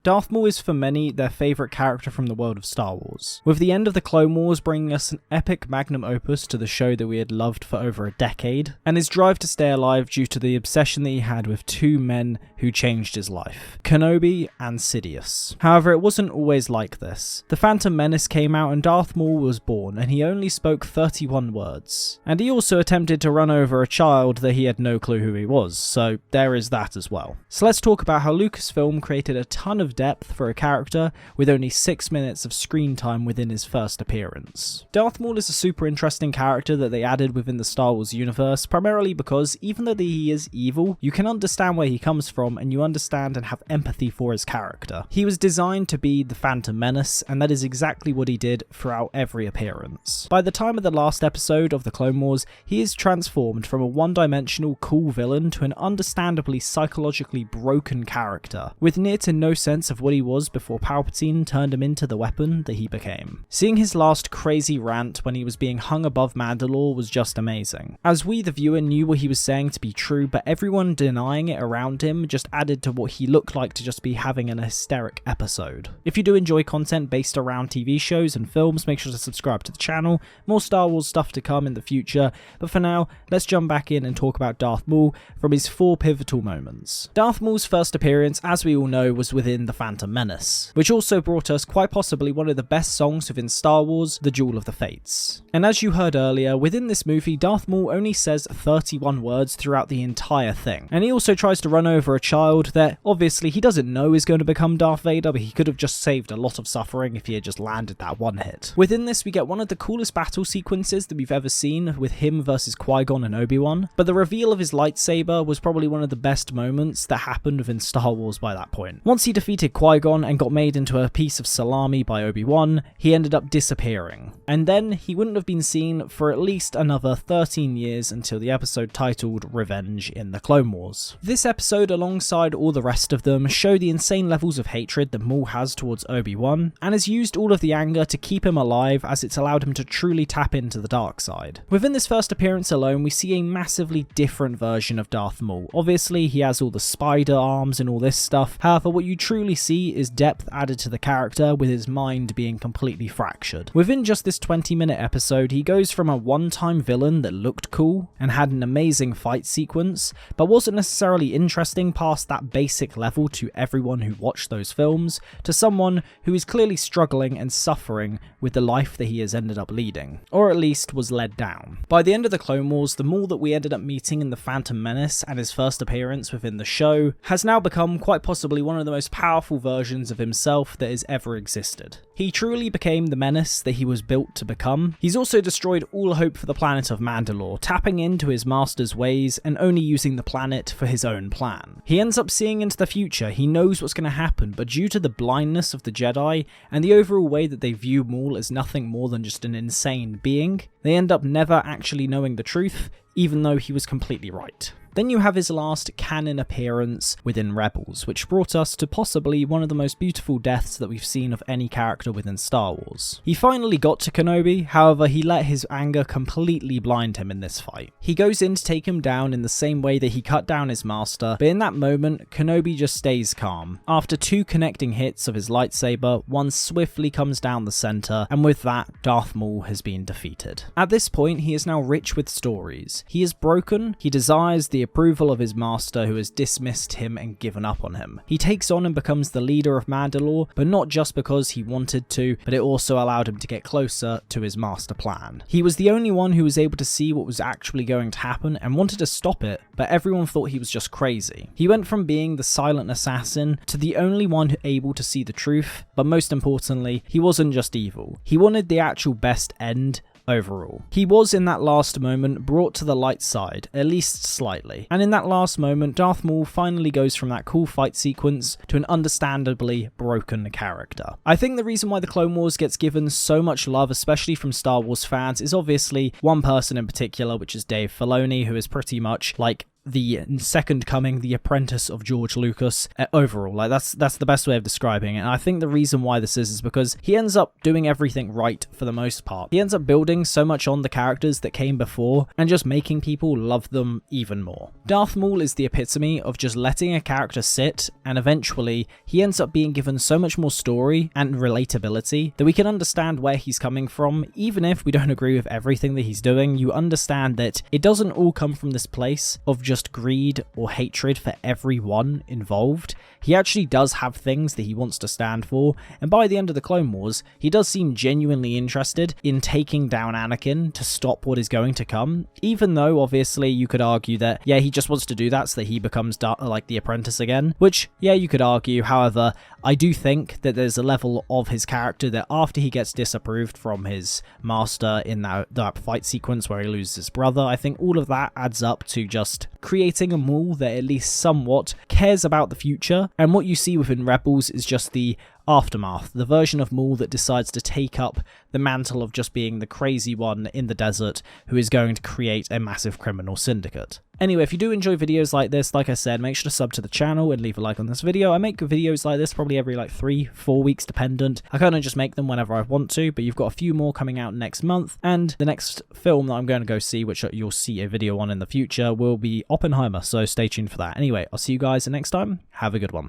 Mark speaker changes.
Speaker 1: Darth Maul is for many their favourite character from the world of Star Wars, with the end of the Clone Wars bringing us an epic magnum opus to the show that we had loved for over a decade, and his drive to stay alive due to the obsession that he had with two men who changed his life, Kenobi and Sidious. However, it wasn't always like this. The Phantom Menace came out and Darth Maul was born, and he only spoke 31 words. And he also attempted to run over a child that he had no clue who he was, so there is that as well. So let's talk about how Lucasfilm created a ton of depth for a character with only 6 minutes of screen time within his first appearance. Darth Maul is a super interesting character that they added within the Star Wars universe, primarily because even though he is evil, you can understand where he comes from and you understand and have empathy for his character. He was designed to be the Phantom Menace, and that is exactly what he did throughout every appearance. By the time of the last episode of the Clone Wars, he is transformed from a one-dimensional cool villain to an understandably psychologically broken character, with near to no sense of what he was before Palpatine turned him into the weapon that he became. Seeing his last crazy rant when he was being hung above Mandalore was just amazing, as we the viewer knew what he was saying to be true, but everyone denying it around him just added to what he looked like to just be having an hysteric episode. If you do enjoy content based around TV shows and films, make sure to subscribe to the channel. More Star Wars stuff to come in the future, but for now, let's jump back in and talk about Darth Maul from his 4 pivotal moments. Darth Maul's first appearance, as we all know, was within the Phantom Menace, which also brought us quite possibly one of the best songs within Star Wars, The Duel of the Fates. And as you heard earlier, within this movie, Darth Maul only says 31 words throughout the entire thing, and he also tries to run over a child that obviously he doesn't know is going to become Darth Vader, but he could have just saved a lot of suffering if he had just landed that one hit. Within this, we get one of the coolest battle sequences that we've ever seen with him versus Qui-Gon and Obi-Wan, but the reveal of his lightsaber was probably one of the best moments that happened within Star Wars by that point. Once he defeated Qui-Gon and got made into a piece of salami by Obi-Wan, he ended up disappearing. And then he wouldn't have been seen for at least another 13 years until the episode titled Revenge in the Clone Wars. This episode, alongside all the rest of them, show the insane levels of hatred that Maul has towards Obi-Wan, and has used all of the anger to keep him alive as it's allowed him to truly tap into the dark side. Within this first appearance alone, we see a massively different version of Darth Maul. Obviously, he has all the spider arms and all this stuff, however, what you truly see is depth added to the character, with his mind being completely fractured. Within just this 20-minute episode, he goes from a one-time villain that looked cool and had an amazing fight sequence, but wasn't necessarily interesting past that basic level to everyone who watched those films, to someone who is clearly struggling and suffering with the life that he has ended up leading, or at least was led down. By the end of the Clone Wars, the Maul that we ended up meeting in the Phantom Menace and his first appearance within the show has now become quite possibly one of the most powerful versions of himself that has ever existed. He truly became the menace that he was built to become. He's also destroyed all hope for the planet of Mandalore, tapping into his master's ways and only using the planet for his own plan. He ends up seeing into the future, he knows what's going to happen, but due to the blindness of the Jedi and the overall way that they view Maul as nothing more than just an insane being, they end up never actually knowing the truth, even though he was completely right. Then you have his last canon appearance within Rebels, which brought us to possibly one of the most beautiful deaths that we've seen of any character within Star Wars. He finally got to Kenobi, however he let his anger completely blind him in this fight. He goes in to take him down in the same way that he cut down his master, but in that moment, Kenobi just stays calm. After 2 connecting hits of his lightsaber, one swiftly comes down the center, and with that, Darth Maul has been defeated. At this point, he is now rich with stories. He is broken, he desires the approval of his master who has dismissed him and given up on him. He takes on and becomes the leader of Mandalore, but not just because he wanted to, but it also allowed him to get closer to his master plan. He was the only one who was able to see what was actually going to happen and wanted to stop it, but everyone thought he was just crazy. He went from being the silent assassin to the only one able to see the truth, but most importantly, he wasn't just evil. He wanted the actual best end overall. He was in that last moment brought to the light side, at least slightly, and in that last moment Darth Maul finally goes from that cool fight sequence to an understandably broken character. I think the reason why the Clone Wars gets given so much love, especially from Star Wars fans, is obviously one person in particular, which is Dave Filoni, who is pretty much like the second coming, the apprentice of George Lucas overall. Like that's the best way of describing it. And I think the reason why this is because he ends up doing everything right for the most part. He ends up building so much on the characters that came before and just making people love them even more. Darth Maul is the epitome of just letting a character sit, and eventually he ends up being given so much more story and relatability that we can understand where he's coming from. Even if we don't agree with everything that he's doing, you understand that it doesn't all come from this place of just greed or hatred for everyone involved. He actually does have things that he wants to stand for, and by the end of the Clone Wars, he does seem genuinely interested in taking down Anakin to stop what is going to come, even though obviously you could argue that, yeah, he just wants to do that so that he becomes like the apprentice again, which, yeah, you could argue. However, I do think that there's a level of his character that after he gets disapproved from his master in that fight sequence where he loses his brother, I think all of that adds up to just creating a Maul that at least somewhat cares about the future. And what you see within Rebels is just the aftermath, the version of Maul that decides to take up the mantle of just being the crazy one in the desert who is going to create a massive criminal syndicate. Anyway, if you do enjoy videos like this, like I said, make sure to sub to the channel and leave a like on this video. I make videos like this probably every like 3-4 weeks dependent. I kind of just make them whenever I want to, but you've got a few more coming out next month, and the next film that I'm going to go see, which you'll see a video on in the future, will be Oppenheimer, so stay tuned for that. Anyway, I'll see you guys next time. Have a good one.